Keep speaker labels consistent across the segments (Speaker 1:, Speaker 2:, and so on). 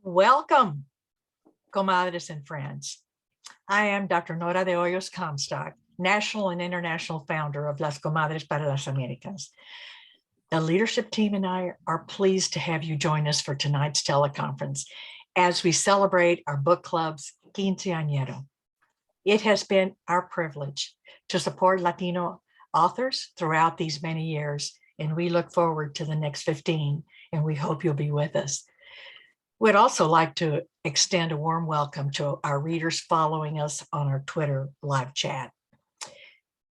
Speaker 1: Welcome, Comadres and friends. I am Dr. Nora de Hoyos Comstock, national and international founder of Las Comadres para las Americas. The leadership team and I are pleased to have you join us for tonight's teleconference as we celebrate our book club's quinceañero. It has been our privilege to support Latino authors throughout these many years, and we look forward to the next 15, and we hope you'll be with us. We'd also like to extend a warm welcome to our readers following us on our Twitter live chat.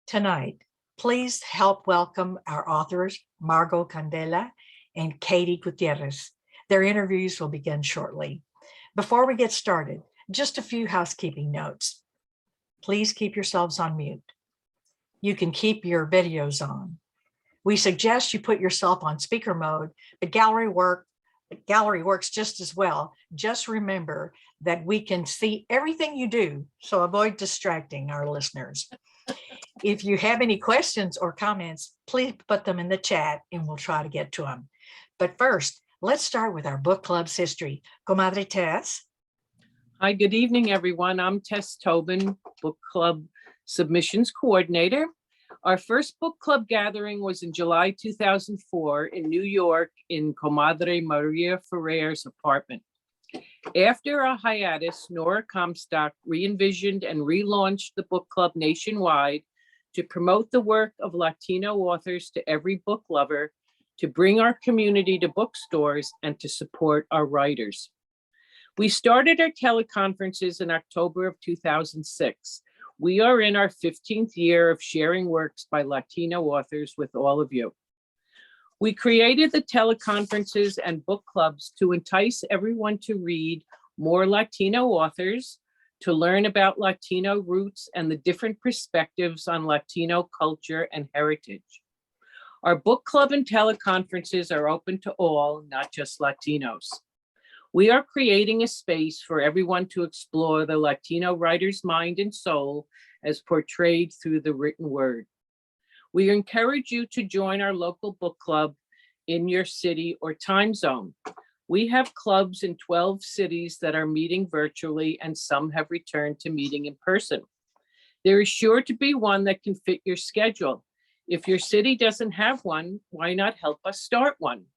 Speaker 1: Tonight, please help welcome our authors, Margo, Candela, and Katie Gutierrez. Their interviews will begin shortly. Before we get started, just a few housekeeping notes. Please keep yourselves on mute. You can keep your videos on. We suggest you put yourself on speaker mode, but gallery works just as well. Just remember that we can see everything you do, so avoid distracting our listeners. If you have any questions or comments, please put them in the chat and we'll try to get to them. But first, let's start with our book club's history. Comadre Tess.
Speaker 2: Hi, good evening, everyone. I'm Tess Tobin, book club submissions coordinator. Our first book club gathering was in July 2004 in New York in Comadre Maria Ferrer's apartment. After a hiatus, Nora Comstock re-envisioned and relaunched the book club nationwide to promote the work of Latino authors to every book lover, to bring our community to bookstores, and to support our writers. We started our teleconferences in October of 2006. We are in our 15th year of sharing works by Latino authors with all of you. We created the teleconferences and book clubs to entice everyone to read more Latino authors, to learn about Latino roots and the different perspectives on Latino culture and heritage. Our book club and teleconferences are open to all, not just Latinos. We are creating a space for everyone to explore the Latino writer's mind and soul as portrayed through the written word. We encourage you to join our local book club in your city or time zone. We have clubs in 12 cities that are meeting virtually, and some have returned to meeting in person. There is sure to be one that can fit your schedule. If your city doesn't have one, why not help us start one?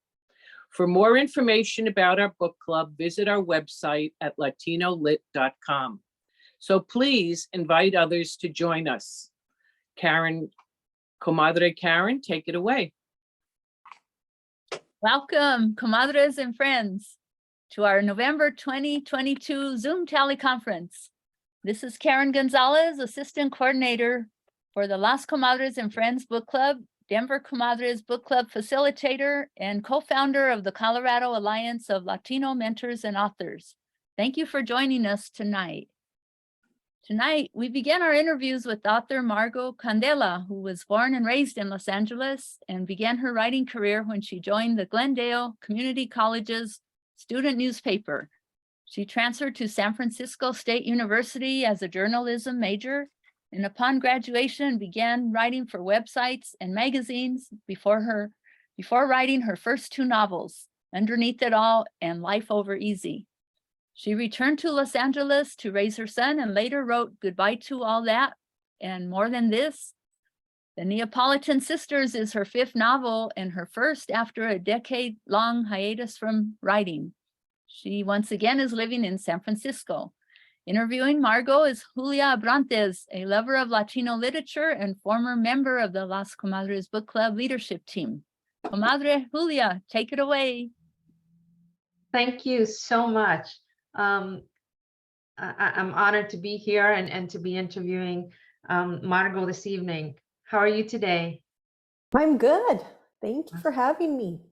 Speaker 2: For more information about our book club, visit our website at latinolit.com. So please invite others to join us. Comadre Karen, take it away.
Speaker 3: Welcome, comadres and friends, to our November 2022 Zoom teleconference. This is Karen Gonzalez, Assistant Coordinator for the Las Comadres and Friends Book Club, Denver Comadres Book Club Facilitator, and co-founder of the Colorado Alliance of Latino Mentors and Authors. Thank you for joining us tonight. Tonight, we begin our interviews with author Margo Candela, who was born and raised in Los Angeles and began her writing career when she joined the Glendale Community College's student newspaper. She transferred to San Francisco State University as a journalism major, and upon graduation began writing for websites and magazines before writing her first two novels, Underneath It All and Life Over Easy. She returned to Los Angeles to raise her son and later wrote Goodbye to All That and More Than This. The Neopolitan Sisters is her fifth novel and her first after a decade-long hiatus from writing. She once again is living in San Francisco. Interviewing Margo is Julia Abrantes, a lover of Latino literature and former member of the Las Comadres Book Club leadership team. Comadre Julia, take it away.
Speaker 4: Thank you so much. I'm honored to be here and to be interviewing Margo this evening. How are you today?
Speaker 5: I'm good. Thank you for having me.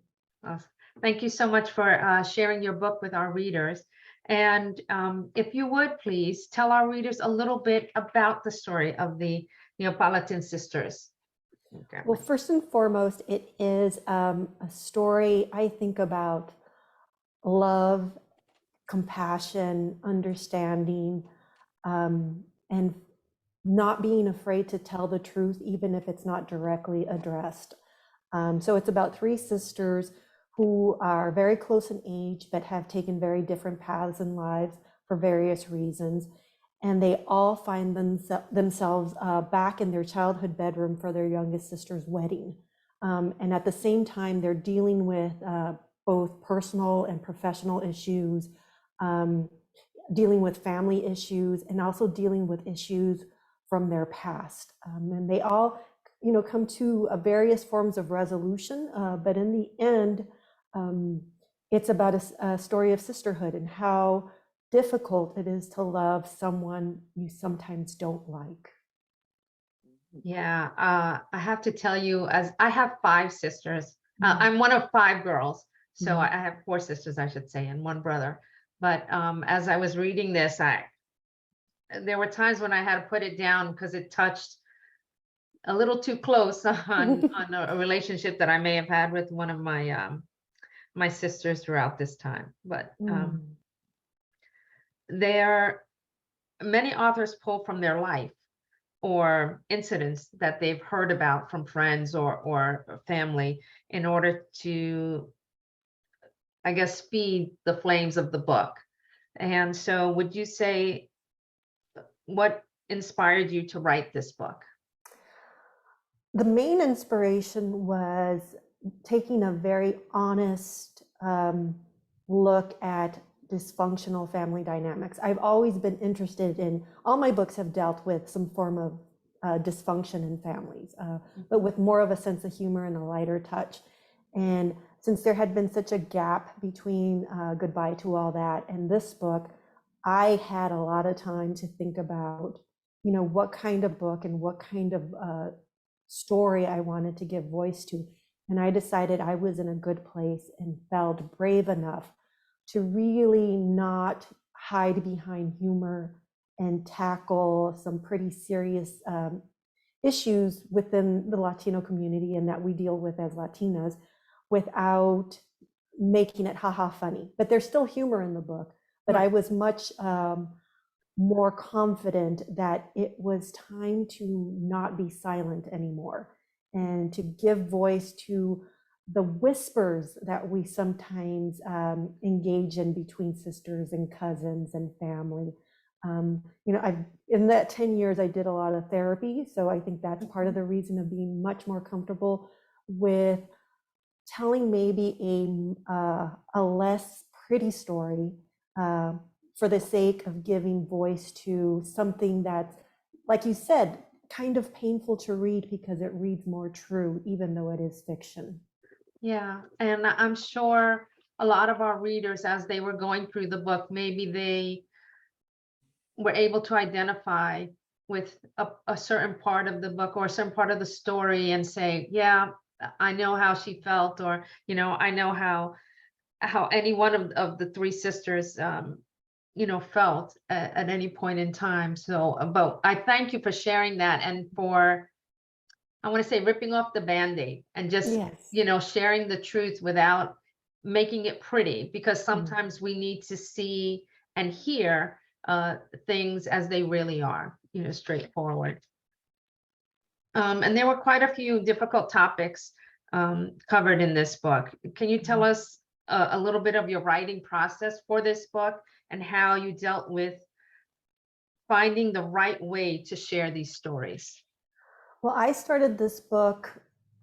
Speaker 4: Thank you so much for sharing your book with our readers. And if you would please tell our readers a little bit about the story of the Neopolitan Sisters. Okay.
Speaker 5: Well, first and foremost, it is a story I think about love, compassion, understanding, and not being afraid to tell the truth, even if it's not directly addressed. So it's about three sisters who are very close in age, but have taken very different paths in lives for various reasons. And they all find themselves back in their childhood bedroom for their youngest sister's wedding. And at the same time, they're dealing with both personal and professional issues, dealing with family issues, and also dealing with issues from their past. And they all, come to various forms of resolution, but in the end, it's about a story of sisterhood and how difficult it is to love someone you sometimes don't like.
Speaker 4: Yeah, I have to tell you, as I have 5 sisters, I'm one of 5 girls, so I have 4 sisters, I should say, and 1 brother. But as I was reading this, there were times when I had to put it down because it touched a little too close on a relationship that I may have had with one of my my sisters throughout this time. But many authors pull from their life or incidents that they've heard about from friends or family in order to, I guess, feed the flames of the book. And so would you say, what inspired you to write this book?
Speaker 5: The main inspiration was taking a very honest look at dysfunctional family dynamics. I've always been interested in, all my books have dealt with some form of dysfunction in families, but with more of a sense of humor and a lighter touch. And since there had been such a gap between Goodbye to All That and this book, I had a lot of time to think about, what kind of book and what kind of story I wanted to give voice to. And I decided I was in a good place and felt brave enough to really not hide behind humor and tackle some pretty serious issues within the Latino community and that we deal with as Latinas without making it haha funny. But there's still humor in the book, but I was much more confident that it was time to not be silent anymore and to give voice to the whispers that we sometimes engage in between sisters and cousins and family. In that 10 years, I did a lot of therapy. So I think that's part of the reason of being much more comfortable with telling maybe a less pretty story for the sake of giving voice to something that's, like you said, kind of painful to read because it reads more true, even though it is fiction.
Speaker 4: Yeah, and I'm sure a lot of our readers, as they were going through the book, maybe they were able to identify with a certain part of the book or a certain part of the story and say, yeah, I know how she felt, or, I know how any one of the 3 sisters, felt at any point in time. So, but I thank you for sharing that and for, I want to say, ripping off the Band-Aid and just,
Speaker 5: Yes.
Speaker 4: sharing the truth without making it pretty, because sometimes we need to see and hear things as they really are, straightforward. And there were quite a few difficult topics covered in this book. Can you tell us a little bit of your writing process for this book and how you dealt with finding the right way to share these stories?
Speaker 5: Well, I started this book,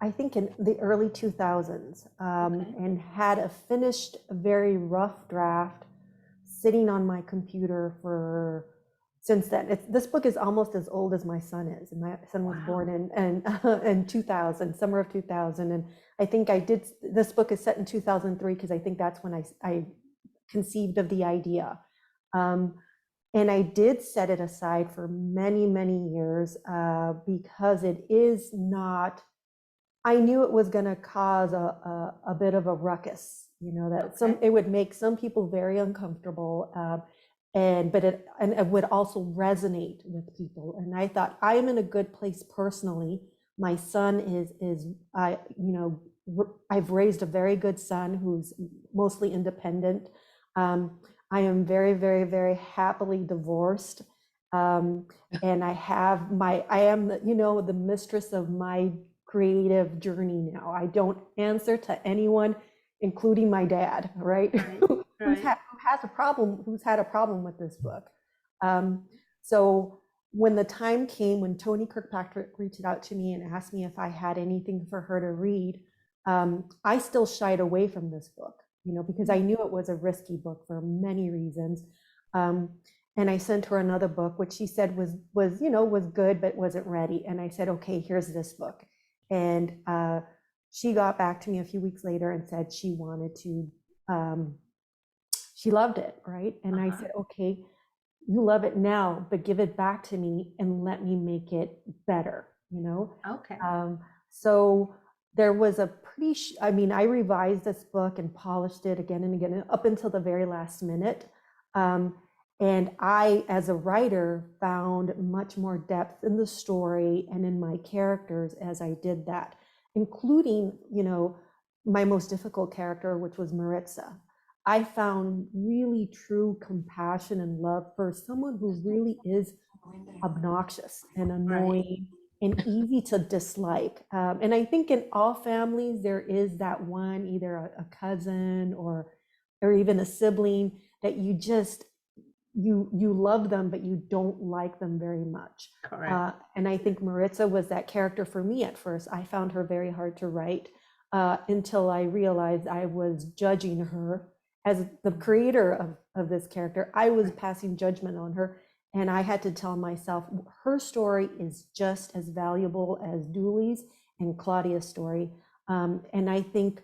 Speaker 5: I think in the early 2000s, and had a finished, very rough draft sitting on my computer since then. This book is almost as old as my son is, and my son was born in 2000, summer of 2000. And I think this book is set in 2003 because I think that's when I conceived of the idea. And I did set it aside for many, many years because it is not, I knew it was going to cause a bit of a ruckus, it would make some people very uncomfortable. But it would also resonate with people. And I thought, I am in a good place personally. My son I've raised a very good son who's mostly independent. I am very, very, very happily divorced. And I am the mistress of my creative journey now. I don't answer to anyone including my dad, right?
Speaker 4: Right,
Speaker 5: Who's
Speaker 4: right.
Speaker 5: who's had a problem with this book. So when the time came when Tony Kirkpatrick reached out to me and asked me if I had anything for her to read, I still shied away from this book, because I knew it was a risky book for many reasons. And I sent her another book, which she said was good, but wasn't ready. And I said, okay, here's this book. And she got back to me a few weeks later and said she wanted to, she loved it, right? And I said, okay, you love it now, but give it back to me and let me make it better,
Speaker 4: Okay.
Speaker 5: So there was a I revised this book and polished it again and again up until the very last minute. And I, as a writer, found much more depth in the story and in my characters as I did that, including, my most difficult character, which was Maritza. I found really true compassion and love for someone who really is obnoxious and annoying and easy to dislike. And I think in all families, there is that one, either a cousin or even a sibling that you just, you love them, but you don't like them very much.
Speaker 4: Correct.
Speaker 5: And I think Maritza was that character for me at first. I found her very hard to write until I realized I was judging her. As the creator of this character, I was passing judgment on her. And I had to tell myself, her story is just as valuable as Dooley's and Claudia's story. And I think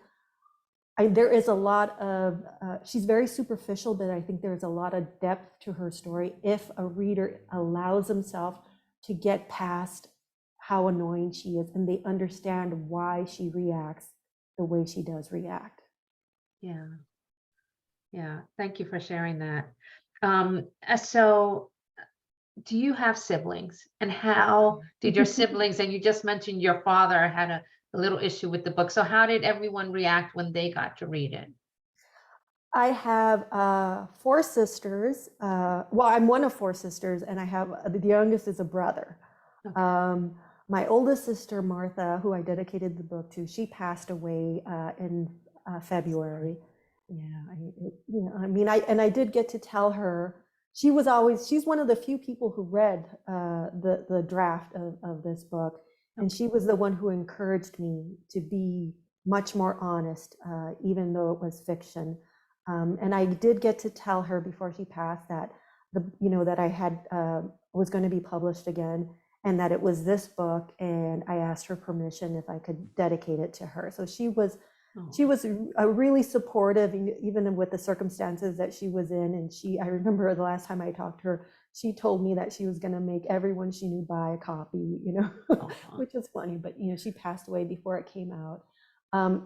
Speaker 5: there is a lot of, she's very superficial, but I think there's a lot of depth to her story if a reader allows himself to get past how annoying she is and they understand why she reacts the way she does react.
Speaker 4: Yeah. Yeah. Thank you for sharing that. So do you have siblings, and how did your siblings, and you just mentioned your father had a little issue with the book. So how did everyone react when they got to read it?
Speaker 5: I have 4 sisters. Well, I'm one of 4 sisters, and I have the youngest is a brother.
Speaker 4: Okay.
Speaker 5: My oldest sister, Martha, who I dedicated the book to, she passed away in February. Yeah, I did get to tell her. She's one of the few people who read the draft of this book. And she was the one who encouraged me to be much more honest, even though it was fiction. And I did get to tell her before she passed that that I had was going to be published again, and that it was this book. And I asked her permission if I could dedicate it to her. So she was really supportive, even with the circumstances that she was in. And I remember the last time I talked to her, she told me that she was going to make everyone she knew buy a copy, which was funny, but she passed away before it came out.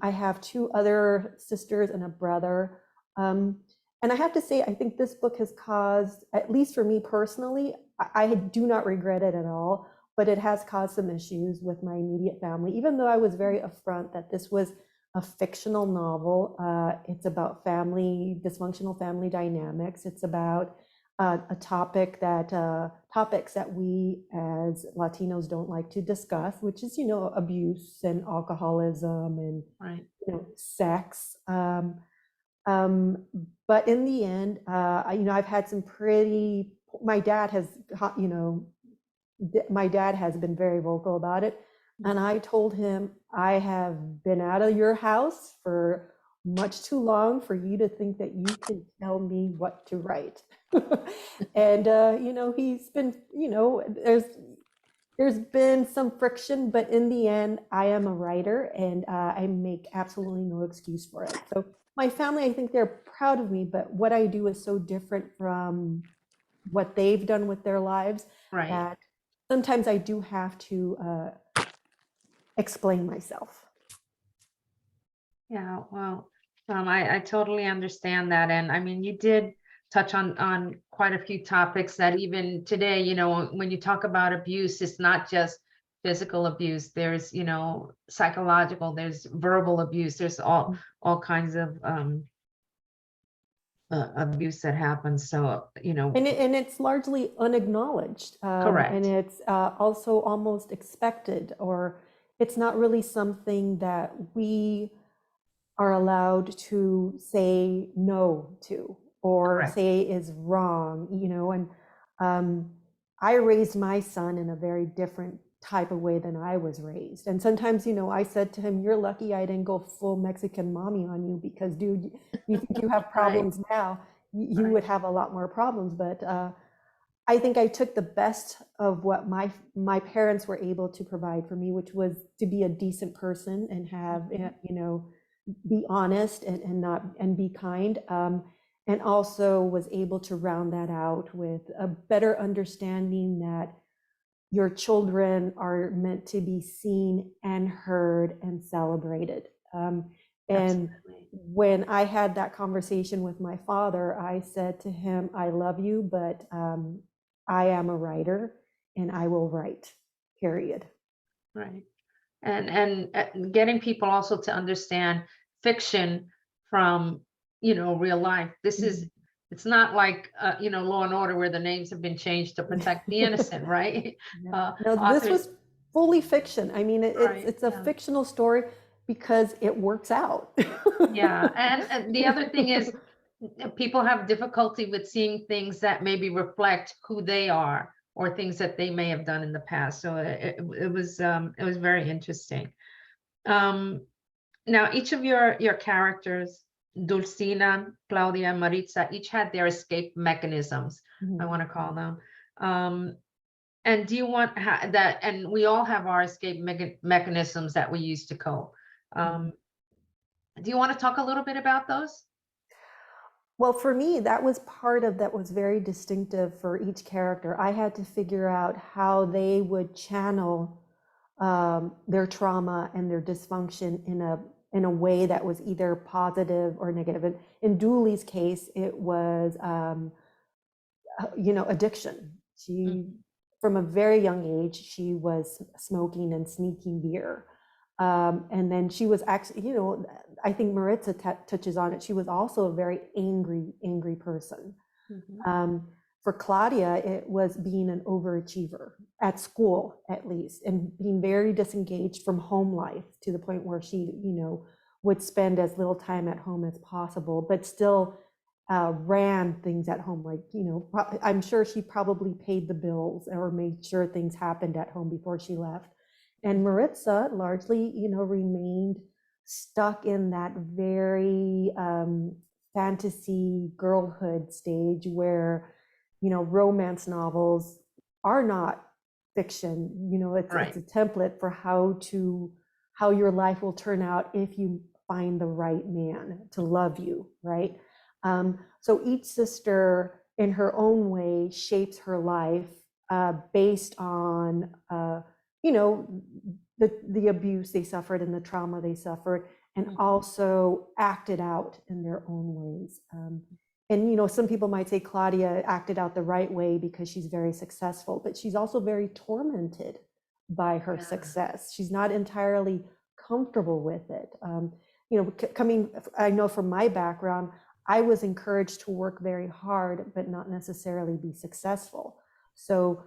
Speaker 5: I have 2 other sisters and a brother. And I have to say, I think this book has caused, at least for me personally, I do not regret it at all, but it has caused some issues with my immediate family, even though I was very upfront that this was a fictional novel. It's about dysfunctional family dynamics. It's about topics that we as Latinos don't like to discuss, which is, abuse and alcoholism and sex. But in the end, I've had some my dad has been very vocal about it. And I told him, I have been out of your house for much too long for you to think that you can tell me what to write. And, he's been, there's been some friction, but in the end, I am a writer and I make absolutely no excuse for it. So my family, I think they're proud of me, but what I do is so different from what they've done with their lives that sometimes I do have to explain myself.
Speaker 4: Yeah, well, I totally understand that. And you did touch on quite a few topics that even today, when you talk about abuse, it's not just physical abuse. There's, psychological, there's verbal abuse, there's all kinds of abuse that happens. So,
Speaker 5: And it's largely unacknowledged.
Speaker 4: Correct.
Speaker 5: And it's also almost expected, or it's not really something that we are allowed to say no to, or
Speaker 4: Correct.
Speaker 5: say is wrong, you know, and I raised my son in a very different type of way than I was raised. And sometimes, you know, I said to him, you're lucky I didn't go full Mexican mommy on you, because dude, you think you have problems now, you
Speaker 4: Right.
Speaker 5: would have a lot more problems. But I think I took the best of what my parents were able to provide for me, which was to be a decent person and have, you know, be honest and not, and be kind. And also was able to round that out with a better understanding that your children are meant to be seen and heard and celebrated. And
Speaker 4: Absolutely.
Speaker 5: when I had that conversation with my father, I said to him, I love you, but I am a writer and I will write, period.
Speaker 4: Right. And getting people also to understand fiction from, you know, real life. This is, it's not like, you know, Law and Order, where the names have been changed to protect the innocent, right?
Speaker 5: No, this
Speaker 4: Authors-
Speaker 5: was fully fiction. I mean,
Speaker 4: Right,
Speaker 5: it's a
Speaker 4: yeah.
Speaker 5: fictional story because it works out.
Speaker 4: Yeah, and the other thing is, people have difficulty with seeing things that maybe reflect who they are, or things that they may have done in the past. So it was very interesting. Now, each of your characters, Dulcina, Claudia, and Maritza, each had their escape mechanisms, I want to call them. And do you want that? And we all have our escape mechanisms that we use to cope. Do you want to talk a little bit about those?
Speaker 5: Well, for me, that was part of that was very distinctive for each character. I had to figure out how they would channel their trauma and their dysfunction in a way that was either positive or negative. And in Dooley's case, it was, you know, addiction. She, from a very young age, she was smoking and sneaking beer. And then she was actually, you know, I think Maritza touches on it. She was also a very angry person. For Claudia, it was being an overachiever at school, at least, and being very disengaged from home life to the point where she, you know, would spend as little time at home as possible, but still ran things at home. Like, you know, I'm sure she probably paid the bills or made sure things happened at home before she left. And Maritza largely, you know, remained stuck in that very fantasy girlhood stage where, you know, romance novels are not fiction. You know, it's a template for how your life will turn out if you find the right man to love you, right? So each sister in her own way shapes her life based on you know, the abuse they suffered and the trauma they suffered, and also acted out in their own ways. And, you know, some people might say Claudia acted out the right way because she's very successful, but she's also very tormented by her success. She's not entirely comfortable with it. You know, I know from my background, I was encouraged to work very hard, but not necessarily be successful. So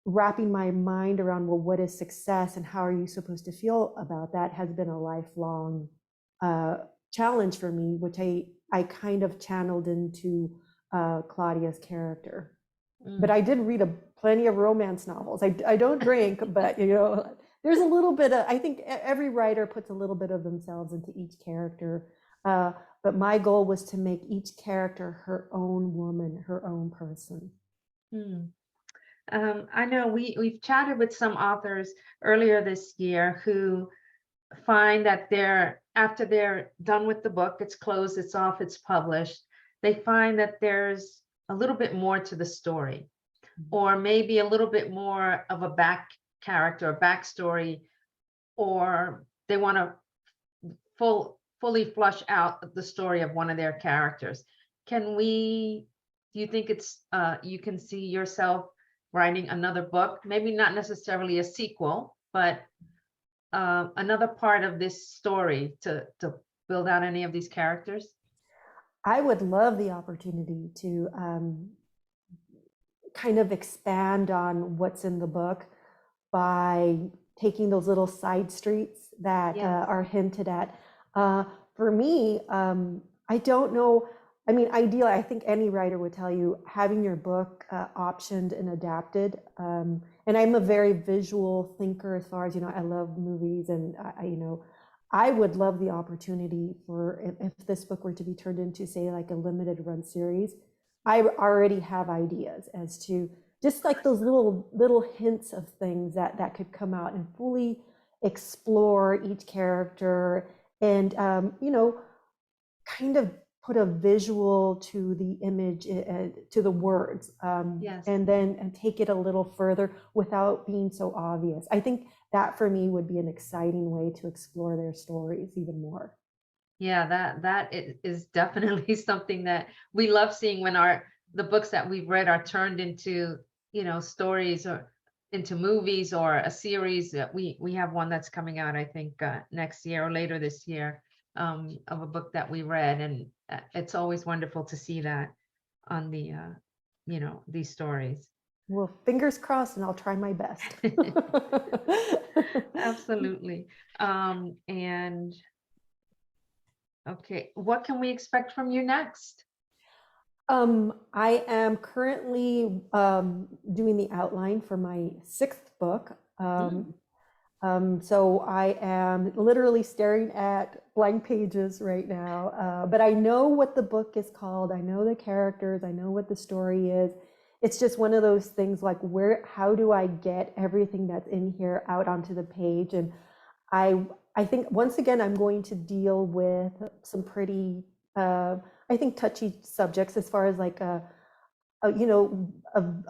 Speaker 5: wrapping my mind around, well, what is success and how are you supposed to feel about that has been a lifelong challenge for me, which I kind of channeled into Claudia's character. But I did read plenty of romance novels. I don't drink, but, you know, there's a little bit of, I think every writer puts a little bit of themselves into each character. But my goal was to make each character her own woman, her own person.
Speaker 4: I know we've chatted with some authors earlier this year who find that after they're done with the book, it's closed, it's off, it's published, they find that there's a little bit more to the story, or maybe a little bit more of a back character, a backstory, or they want to fully flush out the story of one of their characters. Do you think it's you can see yourself writing another book, maybe not necessarily a sequel, but another part of this story to build out any of these characters?
Speaker 5: I would love the opportunity to kind of expand on what's in the book by taking those little side streets that are hinted at. for me, I don't know. I mean, ideally, I think any writer would tell you having your book optioned and adapted. And I'm a very visual thinker as far as, I love movies, and I would love the opportunity for if this book were to be turned into, say, like a limited run series. I already have ideas as to just like those little hints of things that could come out and fully explore each character and, kind of put a visual to the image, to the words,
Speaker 4: Yes.
Speaker 5: and take it a little further without being so obvious. I think that for me would be an exciting way to explore their stories even more.
Speaker 4: Yeah, that is definitely something that we love seeing when the books that we've read are turned into, stories or into movies or a series. We have one that's coming out, I think, next year or later this year, of a book that we read, and it's always wonderful to see that on the these stories.
Speaker 5: Well, fingers crossed, and I'll try my best.
Speaker 4: Absolutely. And okay, what can we expect from you next?
Speaker 5: I am currently doing the outline for my 6th book. So I am literally staring at blank pages right now, but I know what the book is called. I know the characters. I know what the story is. It's just one of those things like how do I get everything that's in here out onto the page? And I think once again, I'm going to deal with some pretty, I think, touchy subjects as far as like a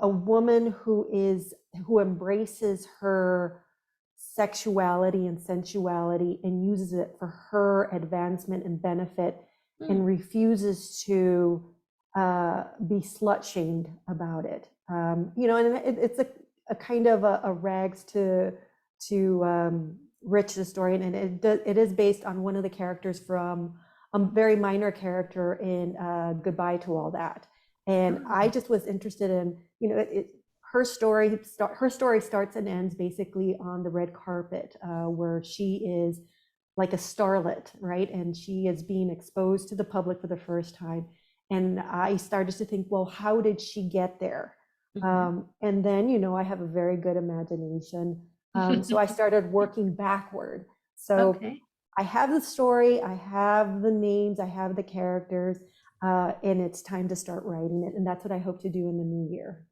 Speaker 5: woman who embraces her sexuality and sensuality and uses it for her advancement and benefit, and refuses to be slut shamed about it. And it's a kind of a rags to riches story, and it is based on one of the characters from a very minor character in Goodbye to All That. And I just was interested in, her story starts and ends basically on the red carpet, where she is like a starlet, right? And she is being exposed to the public for the first time. And I started to think, well, how did she get there? And then, I have a very good imagination. So I started working backward. So
Speaker 4: Okay.
Speaker 5: I have the story, I have the names, I have the characters, and it's time to start writing it. And that's what I hope to do in the new year.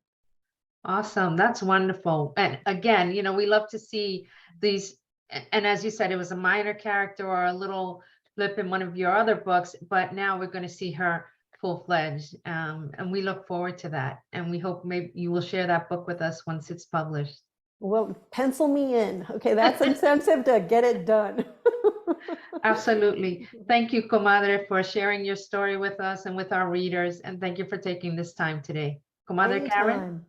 Speaker 4: Awesome. That's wonderful. And again, we love to see these. And as you said, it was a minor character or a little blip in one of your other books, but now we're going to see her full-fledged. And we look forward to that. And we hope maybe you will share that book with us once it's published.
Speaker 5: Well, pencil me in. Okay, that's incentive to get it done.
Speaker 4: Absolutely. Thank you, Comadre, for sharing your story with us and with our readers. And thank you for taking this time today. Comadre Karen?
Speaker 5: Anytime.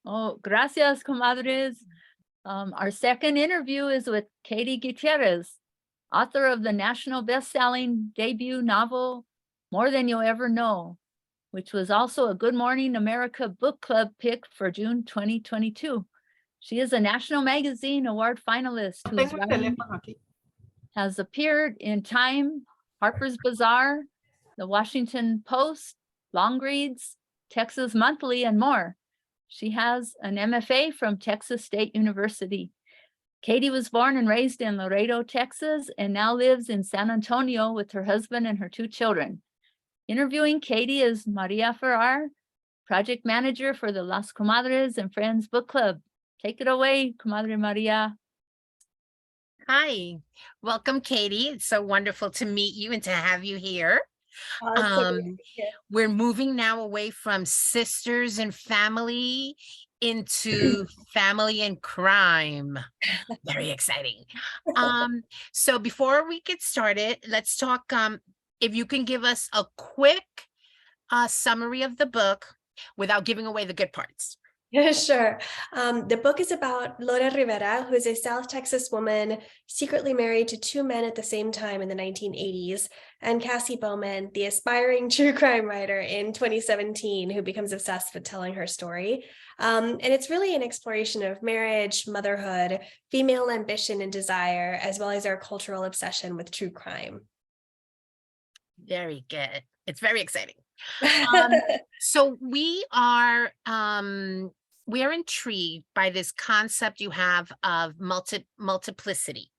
Speaker 3: Oh, gracias, comadres. Our second interview is with Katie Gutierrez, author of the national best-selling debut novel, More Than You'll Ever Know, which was also a Good Morning America Book Club pick for June 2022. She is a National Magazine Award finalist whose writing has appeared in Time, Harper's Bazaar, The Washington Post, Long Reads, Texas Monthly, and more. She has an MFA from Texas State University. Katie was born and raised in Laredo, Texas, and now lives in San Antonio with her husband and her 2 children. Interviewing Katie is Maria Ferrar, project manager for the Las Comadres and Friends Book Club. Take it away, Comadre Maria.
Speaker 6: Hi, welcome, Katie. It's so wonderful to meet you and to have you here. We're moving now away from sisters and family into family and crime. Very exciting. So before we get started, let's talk, if you can give us a quick summary of the book without giving away the good parts.
Speaker 7: Sure. The book is about Laura Rivera, who is a South Texas woman secretly married to two men at the same time in the 1980s, and Cassie Bowman, the aspiring true crime writer in 2017, who becomes obsessed with telling her story. And it's really an exploration of marriage, motherhood, female ambition and desire, as well as our cultural obsession with true crime.
Speaker 6: Very good. It's very exciting. So we are intrigued by this concept you have of multiplicity,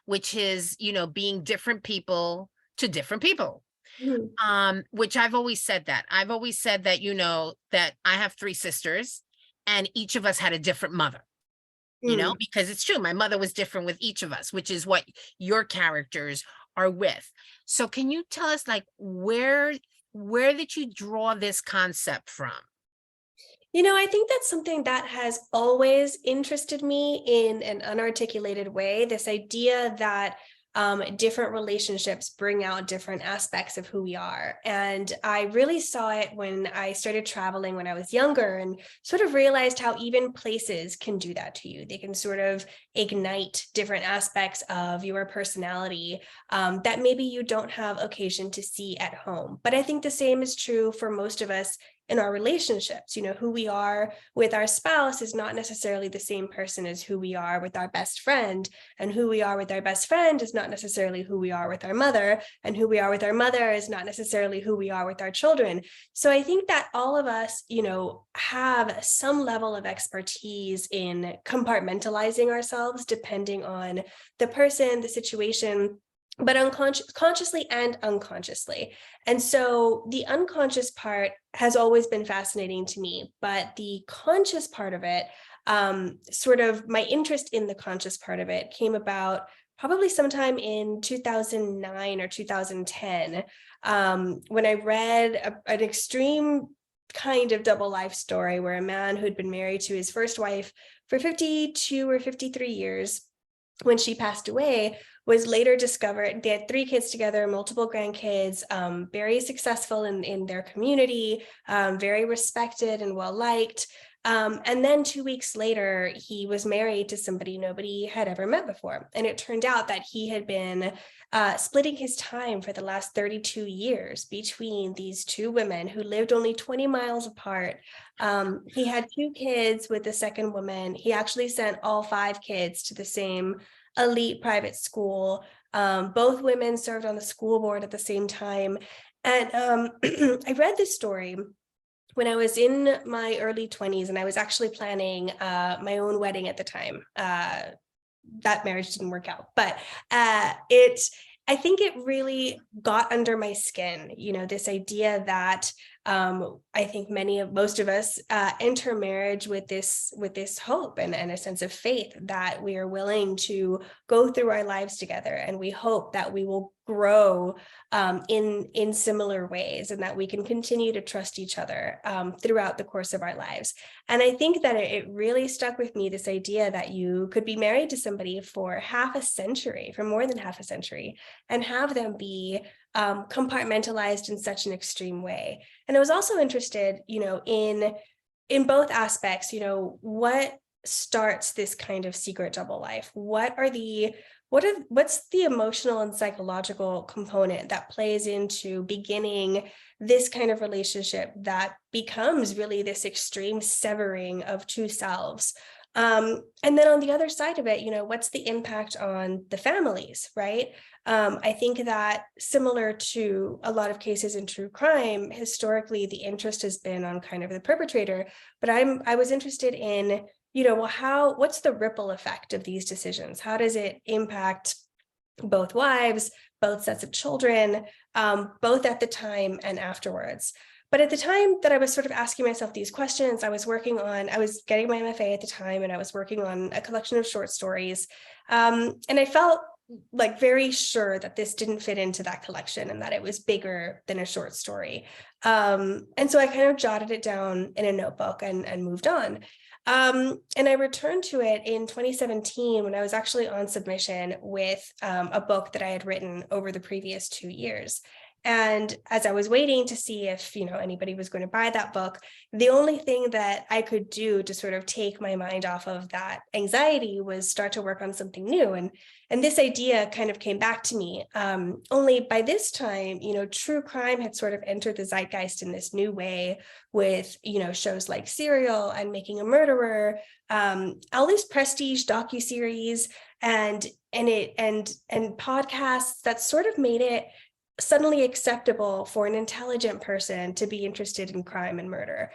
Speaker 6: which is, you know, being different people to different people. Which I've always said that, you know, that I have three sisters and each of us had a different mother, you know, because it's true. My mother was different with each of us, which is what your characters are with. So can you tell us, like, where did you draw this concept from?
Speaker 7: You know, I think that's something that has always interested me in an unarticulated way, this idea that different relationships bring out different aspects of who we are. And I really saw it when I started traveling when I was younger and sort of realized how even places can do that to you. They can sort of ignite different aspects of your personality that maybe you don't have occasion to see at home. But I think the same is true for most of us in our relationships. You know, who we are with our spouse is not necessarily the same person as who we are with our best friend, and who we are with our best friend is not necessarily who we are with our mother, and who we are with our mother is not necessarily who we are with our children. So I think that all of us, you know, have some level of expertise in compartmentalizing ourselves depending on the person, the situation, but consciously and unconsciously. And so the unconscious part has always been fascinating to me, but the conscious part of it, sort of my interest in the conscious part of it came about probably sometime in 2009 or 2010, when I read an extreme kind of double life story where a man who'd been married to his first wife for 52 or 53 years, when she passed away, was later discovered. They had three kids together, multiple grandkids, very successful in their community, very respected and well-liked. And then 2 weeks later, he was married to somebody nobody had ever met before. And it turned out that he had been splitting his time for the last 32 years between these two women who lived only 20 miles apart. He had two kids with the second woman. He actually sent all 5 kids to the same elite private school. Both women served on the school board at the same time. And I read this story when I was in my early 20s, and I was actually planning my own wedding at the time. That marriage didn't work out, but I think it really got under my skin, you know, this idea that I think most of us enter marriage with this hope and a sense of faith that we are willing to go through our lives together, and we hope that we will grow in similar ways, and that we can continue to trust each other throughout the course of our lives. And I think that it really stuck with me, this idea that you could be married to somebody for for more than half a century, and have them be compartmentalized in such an extreme way. And I was also interested, you know, in both aspects, you know, what starts this kind of secret double life? What's the emotional and psychological component that plays into beginning this kind of relationship that becomes really this extreme severing of two selves? And then on the other side of it, you know, what's the impact on the families, right? I think that similar to a lot of cases in true crime, historically, the interest has been on kind of the perpetrator, but I was interested in, you know, well, what's the ripple effect of these decisions? How does it impact both wives, both sets of children, both at the time and afterwards? But at the time that I was sort of asking myself these questions, I was getting my MFA at the time, and I was working on a collection of short stories. And I felt like very sure that this didn't fit into that collection, and that it was bigger than a short story. And so I kind of jotted it down in a notebook and moved on. And I returned to it in 2017 when I was actually on submission with a book that I had written over the previous 2 years. And as I was waiting to see if, anybody was going to buy that book, the only thing that I could do to sort of take my mind off of that anxiety was start to work on something new. And this idea kind of came back to me. Only by this time, true crime had sort of entered the zeitgeist in this new way with, shows like Serial and Making a Murderer, all these prestige docuseries and podcasts that sort of made it suddenly acceptable for an intelligent person to be interested in crime and murder,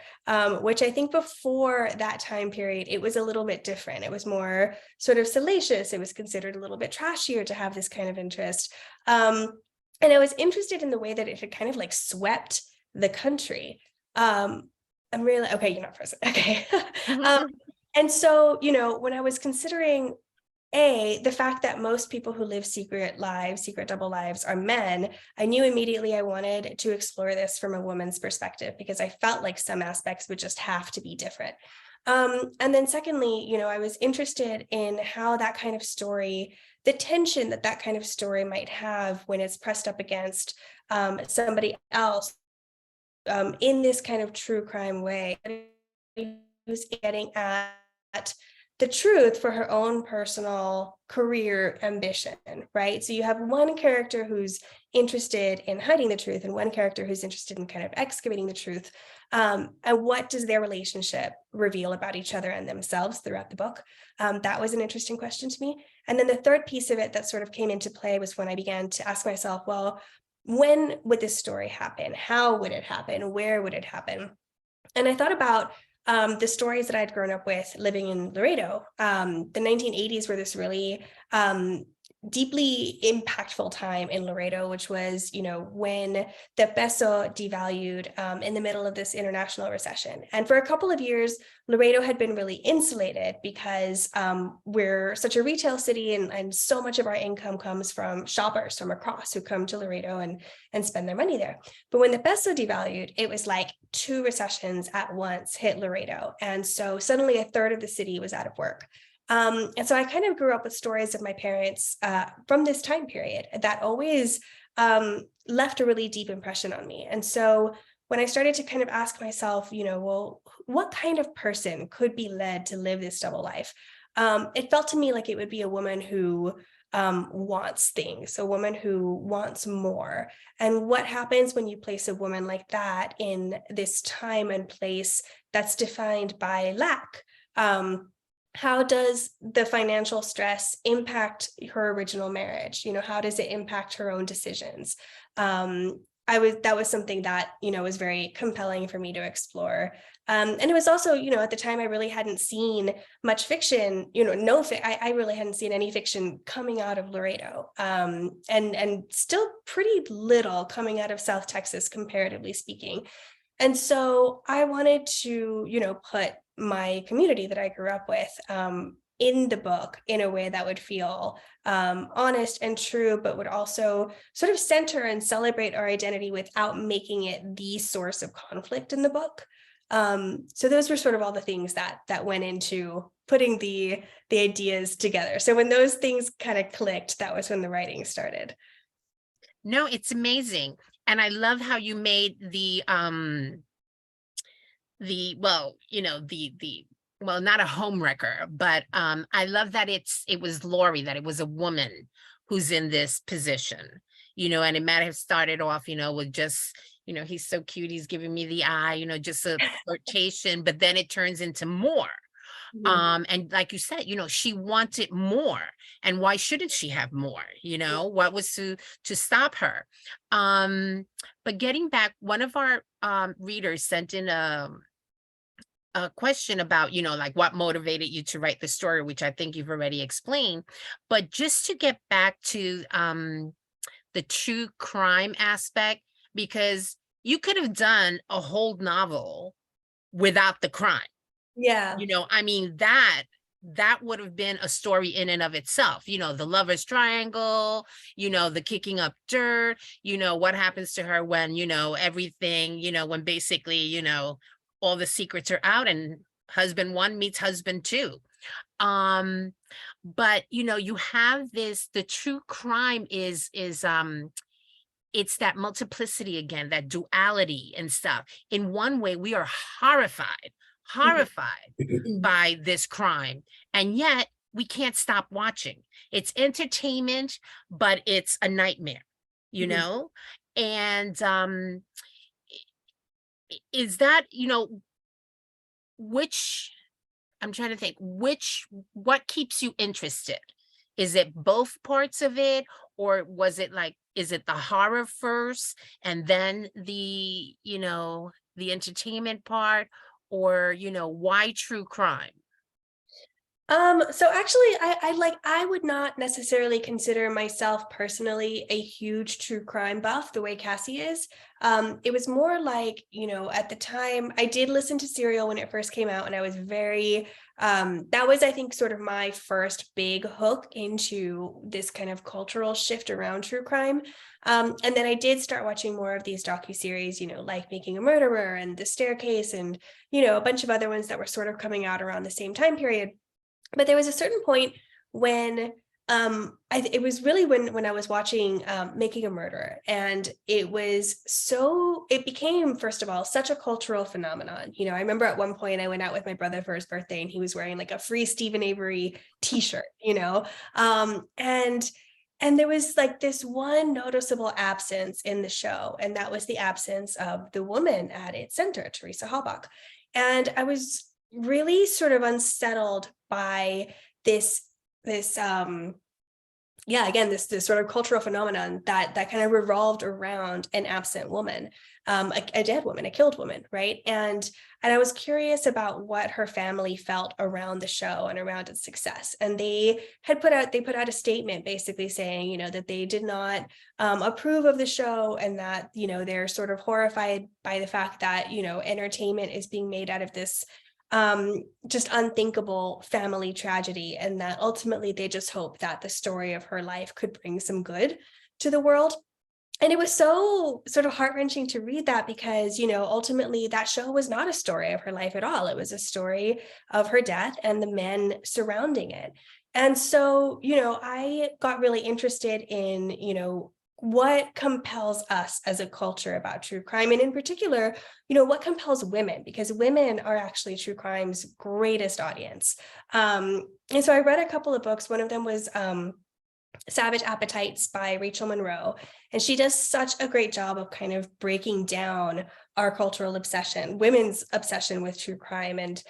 Speaker 7: which I think before that time period, it was a little bit different. It was more sort of salacious. It was considered a little bit trashier to have this kind of interest. And I was interested in the way that it had kind of like swept the country. I'm really, okay, you're not present. Okay. And so, when I was considering the fact that most people who live secret double lives are men, I knew immediately I wanted to explore this from a woman's perspective because I felt like some aspects would just have to be different. And then secondly, I was interested in how that kind of story, the tension that kind of story might have when it's pressed up against somebody else in this kind of true crime way, who's getting at the truth for her own personal career ambition, right? So you have one character who's interested in hiding the truth and one character who's interested in kind of excavating the truth. And what does their relationship reveal about each other and themselves throughout the book? That was an interesting question to me. And then the third piece of it that sort of came into play was when I began to ask myself, well, when would this story happen? How would it happen? Where would it happen? And I thought about the stories that I'd grown up with living in Laredo. The 1980s were this really deeply impactful time in Laredo, which was, when the peso devalued in the middle of this international recession. And for a couple of years, Laredo had been really insulated because we're such a retail city and so much of our income comes from shoppers from across who come to Laredo and spend their money there. But when the peso devalued, it was like 2 recessions at once hit Laredo. And so suddenly a third of the city was out of work. And so I kind of grew up with stories of my parents from this time period that always left a really deep impression on me. And so when I started to kind of ask myself, well, what kind of person could be led to live this double life? It felt to me like it would be a woman who wants things, a woman who wants more. And what happens when you place a woman like that in this time and place that's defined by lack? How does the financial stress impact her original marriage? How does it impact her own decisions? That was something that, was very compelling for me to explore. And it was also, at the time I really hadn't seen much fiction, I really hadn't seen any fiction coming out of Laredo, and still pretty little coming out of South Texas, comparatively speaking. And so I wanted to, put my community that I grew up with in the book in a way that would feel honest and true, but would also sort of center and celebrate our identity without making it the source of conflict in the book. So those were sort of all the things that went into putting the ideas together. So when those things kind of clicked, that was when the writing started.
Speaker 6: No, it's amazing. And I love how you made not a homewrecker, but I love that it was Lori, that it was a woman who's in this position, and it might have started off, with just, he's so cute, he's giving me the eye, just a flirtation, but then it turns into more. And like you said, she wanted more, and why shouldn't she have more? What was to stop her? But getting back, one of our readers sent in a question about, like what motivated you to write the story, which I think you've already explained. But just to get back to the true crime aspect, because you could have done a whole novel without the crime.
Speaker 7: Yeah.
Speaker 6: That would have been a story in and of itself, the lover's triangle, the kicking up dirt, what happens to her when, everything, when basically, all the secrets are out and husband 1 meets husband 2. But, you have the true crime is it's that multiplicity again, that duality and stuff. In one way, we are horrified by this crime, and yet we can't stop watching. It's entertainment, but it's a nightmare, you know? And is that, I'm trying to think, what keeps you interested? Is it both parts of it, or was it like, is it the horror first and then the, the entertainment part, or, why true crime?
Speaker 7: So actually, I would not necessarily consider myself personally a huge true crime buff the way Cassie is. It was more like, at the time I did listen to Serial when it first came out, and I was very, that was, I think, sort of my first big hook into this kind of cultural shift around true crime. And then I did start watching more of these docuseries, like Making a Murderer and The Staircase, and, a bunch of other ones that were sort of coming out around the same time period. But there was a certain point when it was really when I was watching Making a Murderer, and it became, first of all, such a cultural phenomenon. I remember at one point I went out with my brother for his birthday, and he was wearing like a Free Stephen Avery t-shirt, and there was like this one noticeable absence in the show, and that was the absence of the woman at its center, Teresa Halbach. And I was really sort of unsettled by this sort of cultural phenomenon that kind of revolved around an absent woman, a dead woman, a killed woman, right? And I was curious about what her family felt around the show and around its success. And they put out a statement basically saying, that they did not approve of the show, and that, they're sort of horrified by the fact that, entertainment is being made out of this just unthinkable family tragedy, and that ultimately they just hope that the story of her life could bring some good to the world. And it was so sort of heart-wrenching to read that, because, ultimately that show was not a story of her life at all. It was a story of her death and the men surrounding it. And so, I got really interested in, what compels us as a culture about true crime, and in particular, what compels women, because women are actually true crime's greatest audience. And so I read a couple of books. One of them was Savage Appetites by Rachel Monroe, and she does such a great job of kind of breaking down our cultural obsession, women's obsession with true crime, and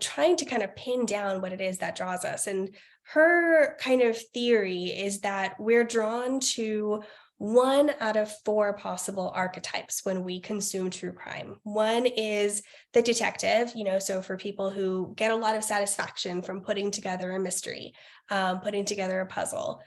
Speaker 7: trying to kind of pin down what it is that draws us. And her kind of theory is that we're drawn to 1 out of 4 possible archetypes when we consume true crime. One is the detective, so for people who get a lot of satisfaction from putting together a mystery, putting together a puzzle.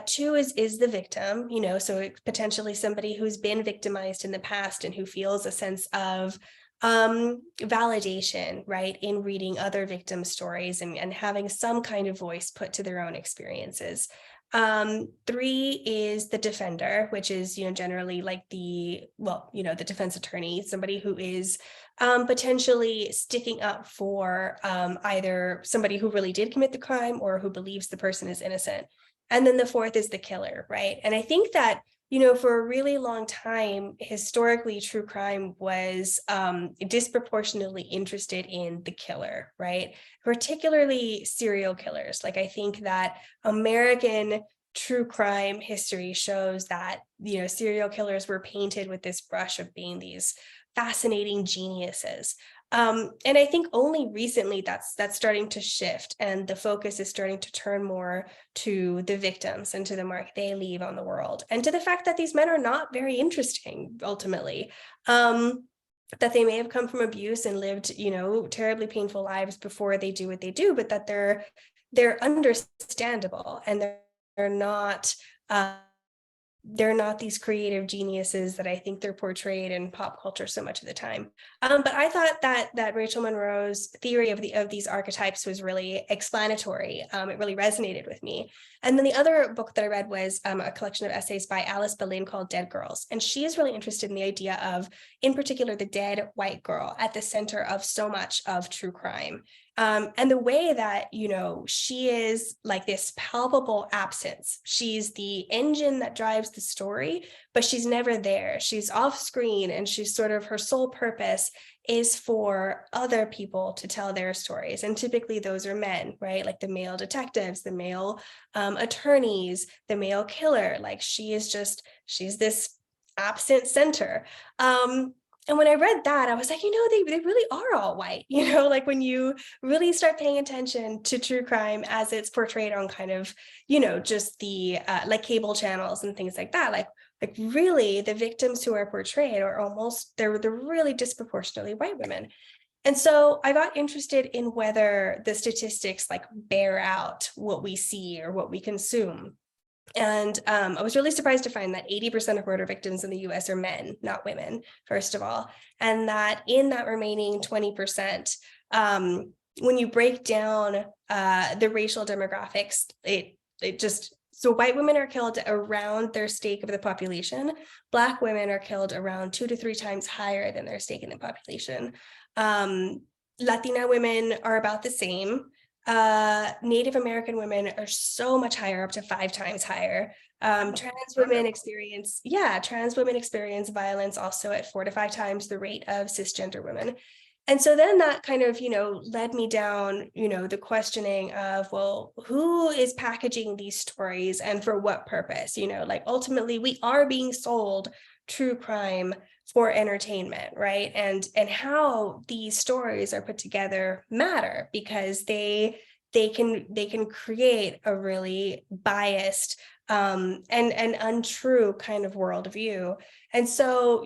Speaker 7: 2 is the victim, so it's potentially somebody who's been victimized in the past and who feels a sense of validation, right, in reading other victim stories and having some kind of voice put to their own experiences. 3 is the defender, which is, generally like the defense attorney, somebody who is potentially sticking up for either somebody who really did commit the crime or who believes the person is innocent. And then the 4th is the killer, right? And I think that, for a really long time, historically, true crime was disproportionately interested in the killer, right? Particularly serial killers. Like, I think that American true crime history shows that, serial killers were painted with this brush of being these fascinating geniuses. And I think only recently that's starting to shift, and the focus is starting to turn more to the victims and to the mark they leave on the world, and to the fact that these men are not very interesting ultimately, that they may have come from abuse and lived, terribly painful lives before they do what they do, but that they're understandable, and they're not these creative geniuses that I think they're portrayed in pop culture so much of the time. But I thought that Rachel Monroe's theory of these archetypes was really explanatory. It really resonated with me. And then the other book that I read was a collection of essays by Alice Boleyn called Dead Girls. And she is really interested in the idea of, in particular, the dead white girl at the center of so much of true crime. And the way that, she is like this palpable absence. She's the engine that drives the story, but she's never there. She's off screen, and she's sort of, her sole purpose is for other people to tell their stories. And typically those are men, right? Like the male detectives, the male attorneys, the male killer. Like she's this absent center. And when I read that, I was like, they really are all white, like when you really start paying attention to true crime as it's portrayed on kind of, just the like cable channels and things like that. Like really the victims who are portrayed are they're really disproportionately white women. And so I got interested in whether the statistics like bear out what we see or what we consume. And I was really surprised to find that 80% of murder victims in the US are men, not women, first of all. And that in that remaining 20%, when you break down the racial demographics, so white women are killed around their stake of the population. Black women are killed around 2 to 3 times higher than their stake in the population. Latina women are about the same. Native American women are so much higher, up to 5 times higher. Trans women experience violence also at 4 to 5 times the rate of cisgender women. And so then that kind of, led me down, the questioning of, well, who is packaging these stories and for what purpose? Like ultimately we are being sold true crime for entertainment, right? And how these stories are put together matter, because they can create a really biased and untrue kind of worldview. And so,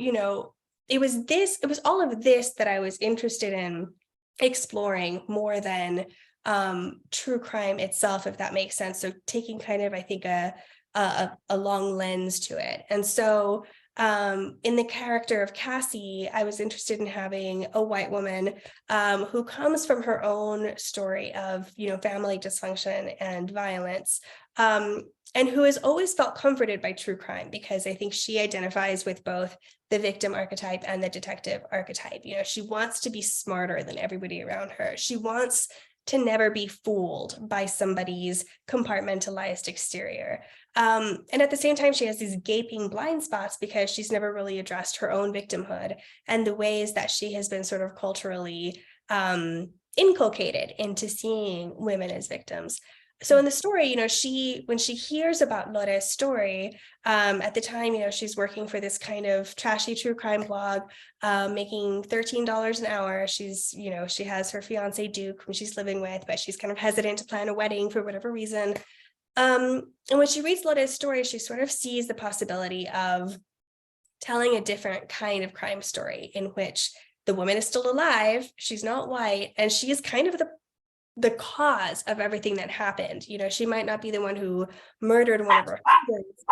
Speaker 7: it was all of this that I was interested in exploring more than true crime itself, if that makes sense. So taking kind of, I think, a long lens to it. And so in the character of Cassie, I was interested in having a white woman who comes from her own story of, family dysfunction and violence, and who has always felt comforted by true crime, because I think she identifies with both the victim archetype and the detective archetype. She wants to be smarter than everybody around her. She wants to never be fooled by somebody's compartmentalized exterior. And at the same time, she has these gaping blind spots because she's never really addressed her own victimhood and the ways that she has been sort of culturally inculcated into seeing women as victims. So in the story, when she hears about Lore's story, at the time, she's working for this kind of trashy true crime blog, making $13 an hour. She's, she has her fiance Duke, whom she's living with, but she's kind of hesitant to plan a wedding for whatever reason. And when she reads Lore's story, she sort of sees the possibility of telling a different kind of crime story in which the woman is still alive, she's not white, and she is kind of the cause of everything that happened. She might not be the one who murdered one of her husbands,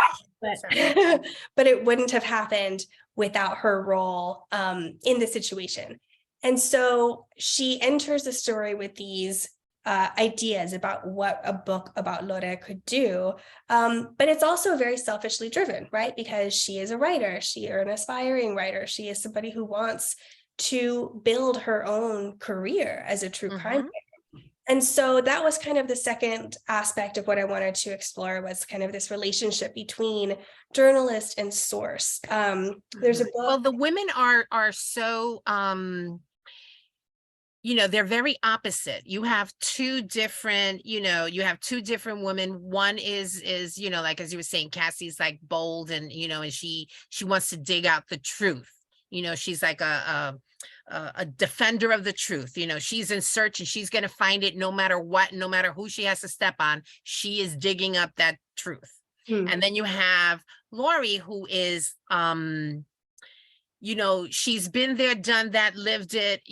Speaker 7: but it wouldn't have happened without her role in the situation. And so she enters the story with these ideas about what a book about Lore could do. But it's also very selfishly driven, right? Because she is a writer, she is an aspiring writer, she is somebody who wants to build her own career as a true crime writer. And so that was kind of the second aspect of what I wanted to explore, was kind of this relationship between journalist and source. There's a book.
Speaker 6: Well, the women are so, they're very opposite. You have 2 different, women. One is, like, as you were saying, Cassie's like bold and, and she wants to dig out the truth. She's like a defender of the truth. She's in search and she's going to find it no matter what, no matter who she has to step on. She is digging up that truth. And then you have Lori, who is, she's been there, done that, lived it.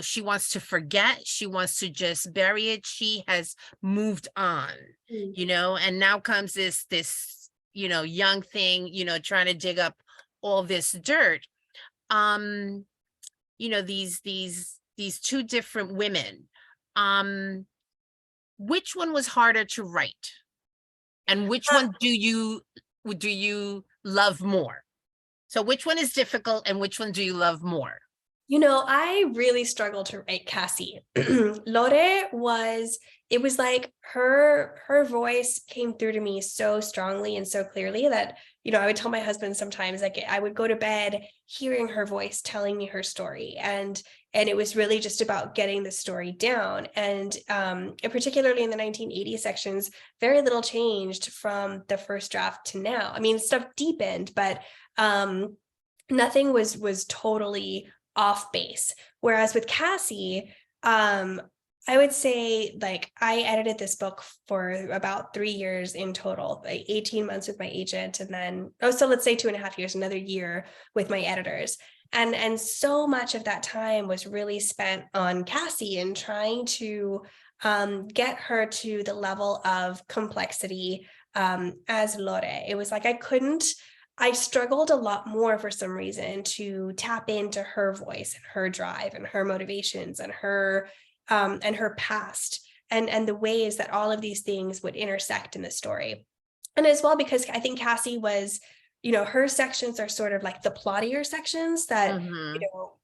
Speaker 6: She wants to forget. She wants to just bury it. She has moved on, and now comes this, young thing, trying to dig up all this dirt. These 2 different women, which one was harder to write, and which one do you love more? So which one is difficult and which one do you love more?
Speaker 7: I really struggled to write Cassie. Lore it was like her voice came through to me so strongly and so clearly that, I would tell my husband sometimes, like, I would go to bed hearing her voice telling me her story. And it was really just about getting the story down. And particularly in the 1980 sections, very little changed from the first draft to now. I mean, stuff deepened, but nothing was totally off base. Whereas with Cassie, I would say, like, I edited this book for about 3 years in total, like 18 months with my agent, and then, so let's say 2.5 years, another year with my editors. And so much of that time was really spent on Cassie and trying to get her to the level of complexity as Lore. It was like I struggled a lot more for some reason to tap into her voice and her drive and her motivations and her past and the ways that all of these things would intersect in the story. And as well, because I think Cassie was, her sections are sort of like the plottier sections that,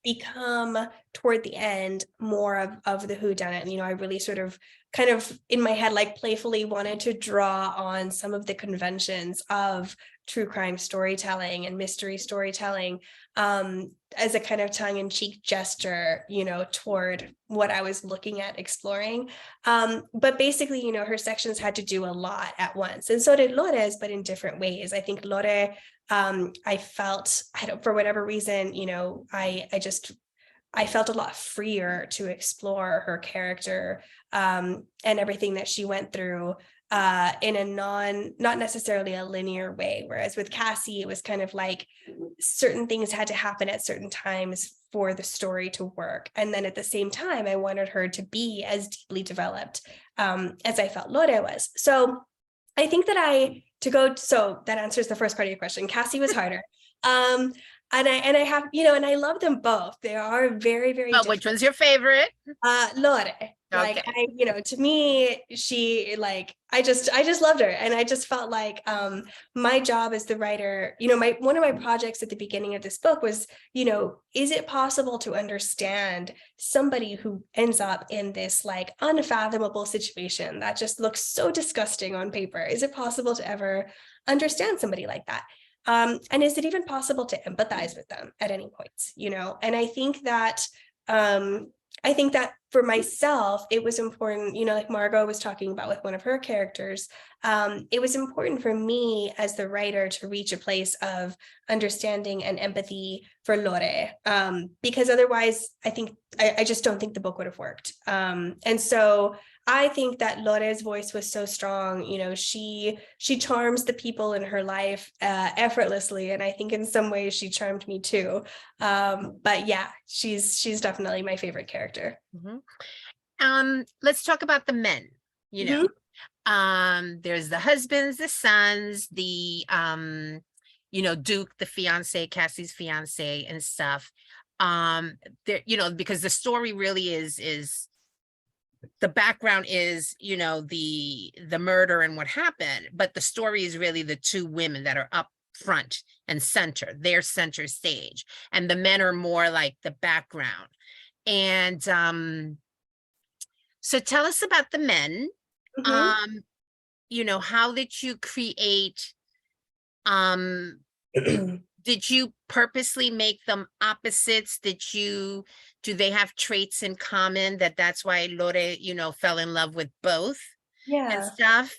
Speaker 7: become toward the end more of the whodunit. And, I really sort of kind of in my head, like playfully wanted to draw on some of the conventions of true crime storytelling and mystery storytelling as a kind of tongue-in-cheek gesture, toward what I was looking at exploring. But basically, her sections had to do a lot at once. And so did Lore's, but in different ways. I think Lore, I felt, for whatever reason, I felt a lot freer to explore her character and everything that she went through in a not necessarily a linear way. Whereas with Cassie, it was kind of like certain things had to happen at certain times for the story to work. And then at the same time, I wanted her to be as deeply developed as I felt Lore was. So I think that so that answers the first part of your question. Cassie was harder. And I have, and I love them both. They are very, very different.
Speaker 6: Which one's your favorite?
Speaker 7: Lore. Like, to me, she, like, I just loved her. And I just felt like my job as the writer, one of my projects at the beginning of this book was, is it possible to understand somebody who ends up in this like unfathomable situation that just looks so disgusting on paper? Is it possible to ever understand somebody like that? And is it even possible to empathize with them at any point, And I think that for myself, it was important, like Margo was talking about with one of her characters, it was important for me as the writer to reach a place of understanding and empathy for Lore, because otherwise I just don't think the book would have worked. And so I think that Lore's voice was so strong, she charms the people in her life effortlessly. And I think in some ways she charmed me too. But yeah, she's definitely my favorite character.
Speaker 6: Let's talk about the men, there's the husbands, the sons, the, Duke, the fiance, Cassie's fiance and stuff. There, because the story really is the background is, the murder and what happened, but the story is really the two women that are up front and center, their center stage, and the men are more like the background. And so tell us about the men. How did you create, did you purposely make them opposites? Do they have traits in common that's why Lore, fell in love with both and stuff?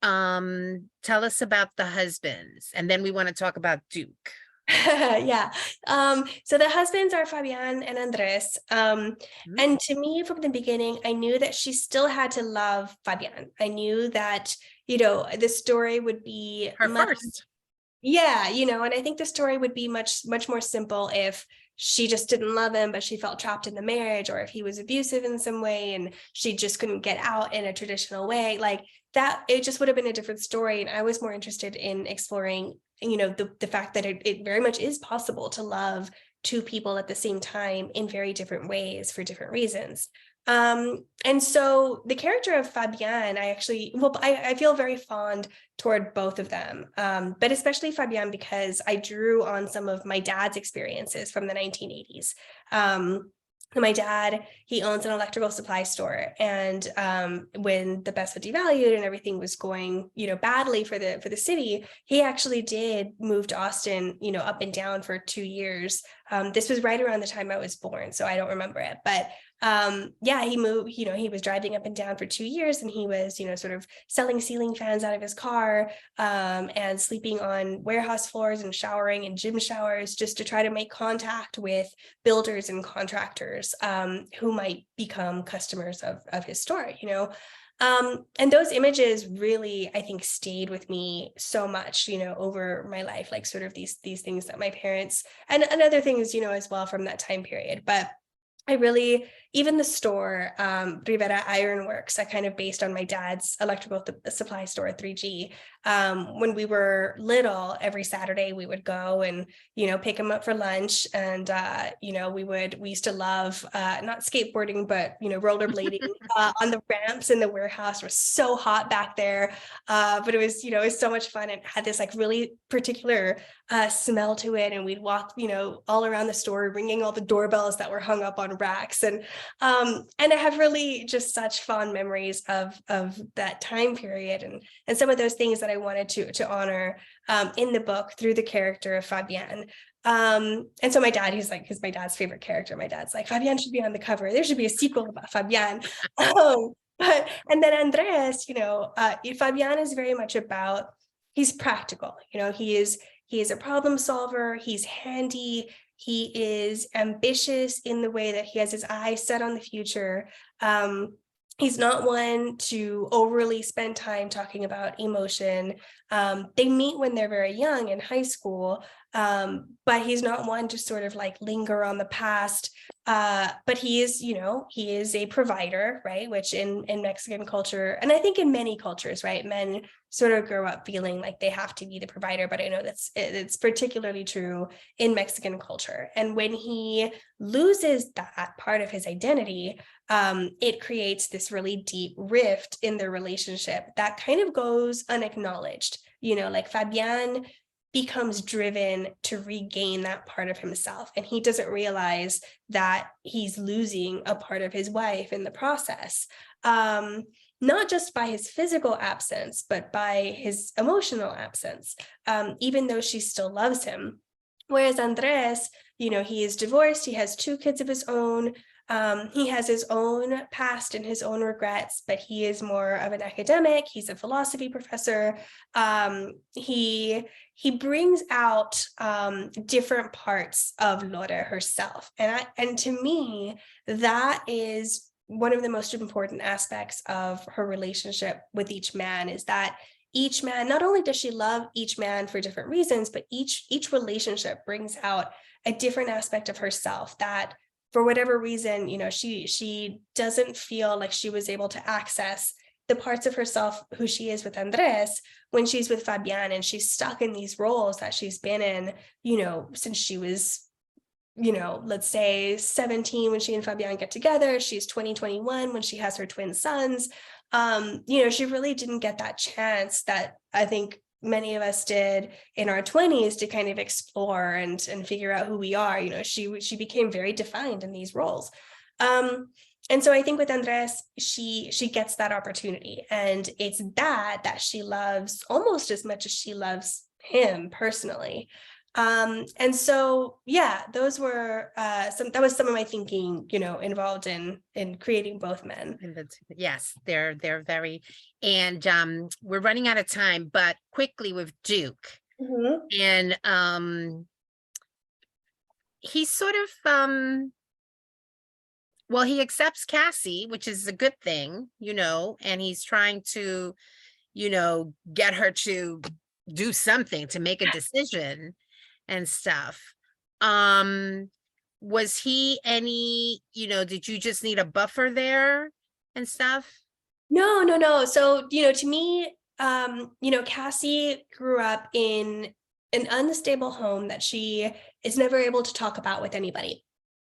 Speaker 6: Tell us about the husbands, and then we want to talk about Duke.
Speaker 7: Yeah. So the husbands are Fabian and Andres. And to me, from the beginning, I knew that she still had to love Fabian. I knew that, the story would be
Speaker 6: her first.
Speaker 7: Yeah, and I think the story would be much, much more simple if she just didn't love him, but she felt trapped in the marriage, or if he was abusive in some way and she just couldn't get out in a traditional way. Like that, it just would have been a different story. And I was more interested in exploring, the fact that it very much is possible to love two people at the same time in very different ways for different reasons. And so the character of Fabienne, I feel very fond toward both of them, but especially Fabienne because I drew on some of my dad's experiences from the 1980s. My dad, he owns an electrical supply store, and when the peso devalued and everything was going, badly for the city, he actually did move to Austin, up and down for 2 years. This was right around the time I was born, so I don't remember it, but he moved, he was driving up and down for 2 years, and he was, sort of selling ceiling fans out of his car, and sleeping on warehouse floors and showering in gym showers just to try to make contact with builders and contractors, who might become customers of his store, and those images really, I think, stayed with me so much, over my life, like sort of these things that my parents and other things, as well from that time period. But I really, even the store, Rivera Iron Works, I kind of based on my dad's electrical supply store, 3G. When we were little, every Saturday we would go and, pick him up for lunch. And, we used to love, not skateboarding, but, rollerblading on the ramps in the warehouse. It was so hot back there. But it was, it was so much fun. It had this like really particular smell to it. And we'd walk, all around the store, ringing all the doorbells that were hung up on racks. And I have really just such fond memories of that time period and some of those things that I wanted to honor in the book through the character of Fabienne. And so my dad, he's my dad's favorite character. My dad's like, Fabienne should be on the cover. There should be a sequel about Fabienne. And then Andres, Fabienne is very much about, he's practical. He is a problem solver. He's handy. He is ambitious in the way that he has his eyes set on the future. He's not one to overly spend time talking about emotion. They meet when they're very young in high school, but he's not one to sort of like linger on the past. But he is, he is a provider, right? Which in Mexican culture, and I think in many cultures, right, men sort of grow up feeling like they have to be the provider. But I know it's particularly true in Mexican culture. And when he loses that part of his identity, it creates this really deep rift in their relationship that kind of goes unacknowledged. Like Fabienne becomes driven to regain that part of himself, and he doesn't realize that he's losing a part of his wife in the process, not just by his physical absence, but by his emotional absence, even though she still loves him. Whereas Andres, he is divorced, he has 2 kids of his own. He has his own past and his own regrets, but he is more of an academic. He's a philosophy professor. He brings out different parts of Lore herself. And to me, that is one of the most important aspects of her relationship with each man, is that each man, not only does she love each man for different reasons, but each relationship brings out a different aspect of herself that, for whatever reason, she doesn't feel like she was able to access the parts of herself who she is with Andres when she's with Fabienne, and she's stuck in these roles that she's been in, since she was, let's say 17 when she and Fabienne get together. She's 21 when she has her twin sons. She really didn't get that chance that I think many of us did in our 20s to kind of explore and figure out who we are. She became very defined in these roles. And so I think with Andres, she gets that opportunity, and it's that she loves almost as much as she loves him personally. And so, yeah, those were that was some of my thinking, involved in creating both men.
Speaker 6: Yes, they're very, and we're running out of time, but quickly with Duke. Mm-hmm. And he's sort of well, he accepts Cassie, which is a good thing, and he's trying to, get her to do something, to make a decision and stuff. Was he any, did you just need a buffer there and stuff?
Speaker 7: No. So, to me, Cassie grew up in an unstable home that she is never able to talk about with anybody,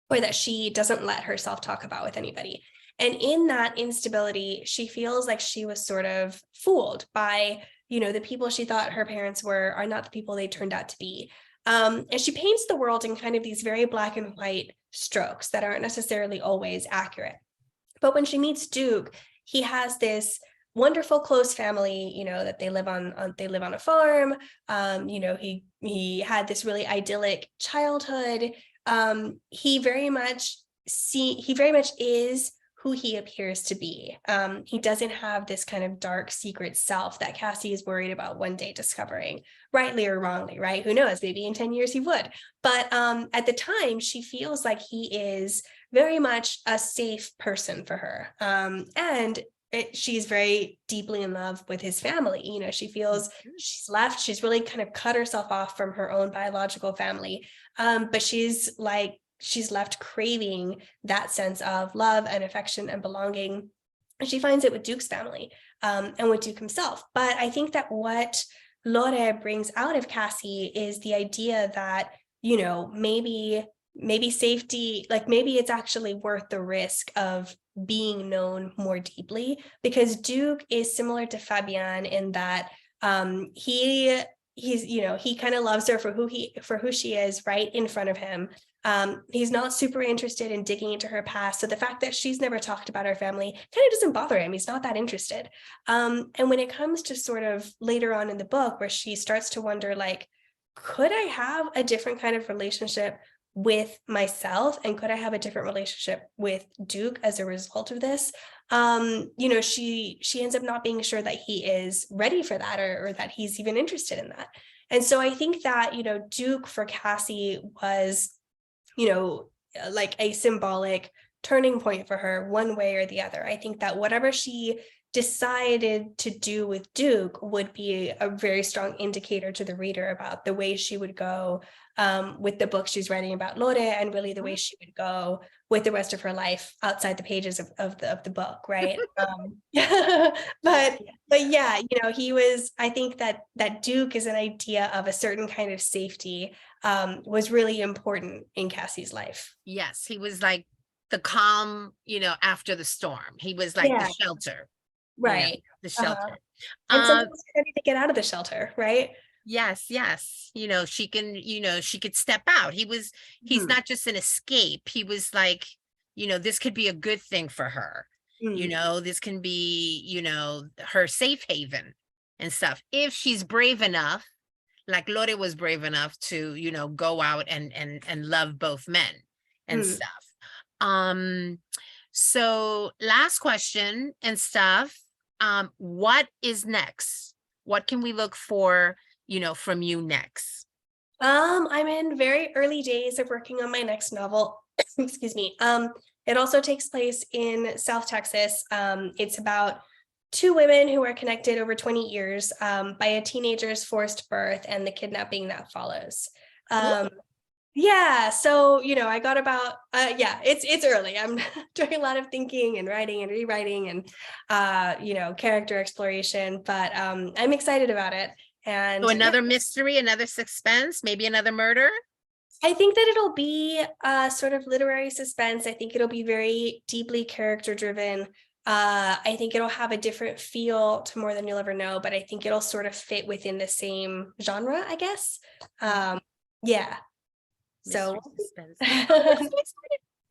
Speaker 7: or that she doesn't let herself talk about with anybody. And in that instability, she feels like she was sort of fooled by, the people she thought her parents were are not the people they turned out to be. And she paints the world in kind of these very black and white strokes that aren't necessarily always accurate. But when she meets Duke, he has this wonderful close family, that they live on a farm. He had this really idyllic childhood. He very much is who he appears to be. He doesn't have this kind of dark secret self that Cassie is worried about one day discovering, rightly or wrongly, right? Who knows, maybe in 10 years he would. But at the time, she feels like he is very much a safe person for her. She's very deeply in love with his family. She feels she's really kind of cut herself off from her own biological family. But she's left craving that sense of love and affection and belonging. And she finds it with Duke's family and with Duke himself. But I think that what Lore brings out of Cassie is the idea that, maybe safety, maybe it's actually worth the risk of being known more deeply, because Duke is similar to Fabienne in that he kind of loves her for who she is right in front of him. He's not super interested in digging into her past. So the fact that she's never talked about her family kind of doesn't bother him. He's not that interested. And when it comes to sort of later on in the book where she starts to wonder, could I have a different kind of relationship with myself, and could I have a different relationship with Duke as a result of this? She ends up not being sure that he is ready for that, or that he's even interested in that. And so I think that, Duke for Cassie was, a symbolic turning point for her one way or the other. I think that whatever she decided to do with Duke would be a very strong indicator to the reader about the way she would go with the book she's writing about Lore, and really the way she would go with the rest of her life outside the pages of the book, right? But yeah, I think that Duke is an idea of a certain kind of safety was really important in Cassie's life.
Speaker 6: Yes, he was like the calm, after the storm. He was like the shelter.
Speaker 7: Right.
Speaker 6: The shelter.
Speaker 7: And sometimes ready to get out of the shelter, right?
Speaker 6: Yes. She could step out. He's not just an escape. He was like, this could be a good thing for her. This can be, her safe haven and stuff. If she's brave enough, like Lore was brave enough to, go out and love both men and stuff. So last question and stuff. What is next? What can we look for, from you next?
Speaker 7: I'm in very early days of working on my next novel. Excuse me. It also takes place in South Texas. It's about two women who are connected over 20 years by a teenager's forced birth and the kidnapping that follows. Yeah, so I got about it's early. I'm doing a lot of thinking and writing and rewriting and character exploration, but I'm excited about it. And
Speaker 6: so another mystery, another suspense, maybe another murder.
Speaker 7: I think that it'll be sort of literary suspense. I think it'll be very deeply character driven. I think it'll have a different feel to More Than You'll Ever Know, but I think it'll sort of fit within the same genre, I guess. Yeah. So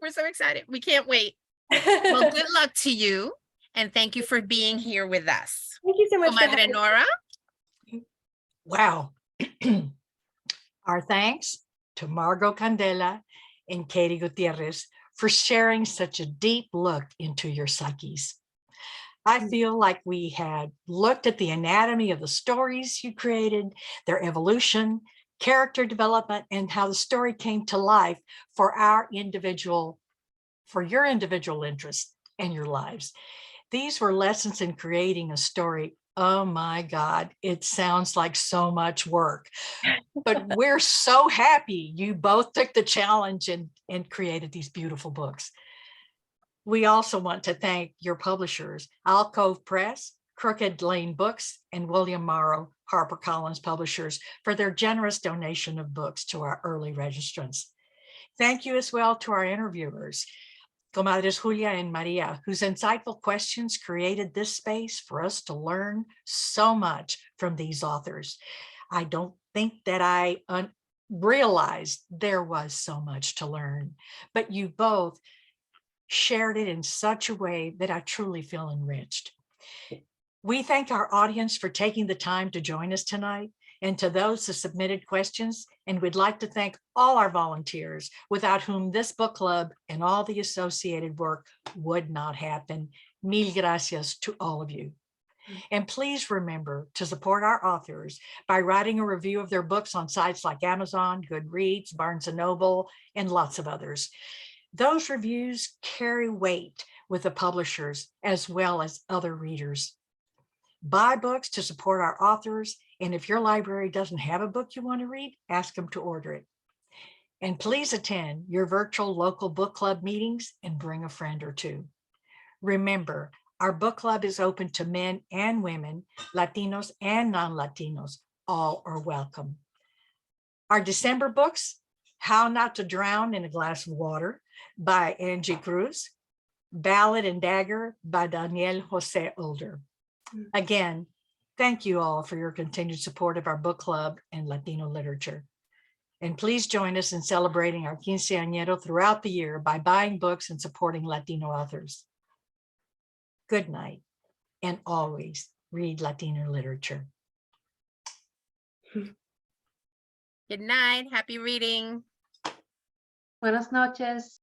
Speaker 6: we're so excited. We can't wait. Well, good luck to you. And thank you for being here with us.
Speaker 7: Thank you so much.
Speaker 6: Comadre Nora.
Speaker 1: Wow. Our thanks to Margo Candela and Katie Gutierrez for sharing such a deep look into your psyches. I feel like we had looked at the anatomy of the stories you created, their evolution, character development, and how the story came to life for your individual interests and your lives. These were lessons in creating a story. Oh my God, it sounds like so much work, but we're so happy you both took the challenge and created these beautiful books. We also want to thank your publishers, Alcove Press, Crooked Lane Books, and William Morrow, HarperCollins publishers, for their generous donation of books to our early registrants. Thank you as well to our interviewers, Comadres Julia and Maria, whose insightful questions created this space for us to learn so much from these authors. I don't think that I realized there was so much to learn, but you both shared it in such a way that I truly feel enriched. We thank our audience for taking the time to join us tonight, and to those who submitted questions, and we'd like to thank all our volunteers without whom this book club and all the associated work would not happen. Mil gracias to all of you. And please remember to support our authors by writing a review of their books on sites like Amazon, Goodreads, Barnes & Noble, and lots of others. Those reviews carry weight with the publishers as well as other readers. Buy books to support our authors, and if your library doesn't have a book you want to read, ask them to order it. And please attend your virtual local book club meetings and bring a friend or two. Remember, our book club is open to men and women, Latinos and non-Latinos. All are welcome. Our December books, How Not to Drown in a Glass of Water by Angie Cruz, Ballad and Dagger by Daniel Jose Older. Again, thank you all for your continued support of our book club and Latino literature. And please join us in celebrating our quinceañero throughout the year by buying books and supporting Latino authors. Good night, and always read Latino literature.
Speaker 6: Good night. Happy reading.
Speaker 4: Buenas noches.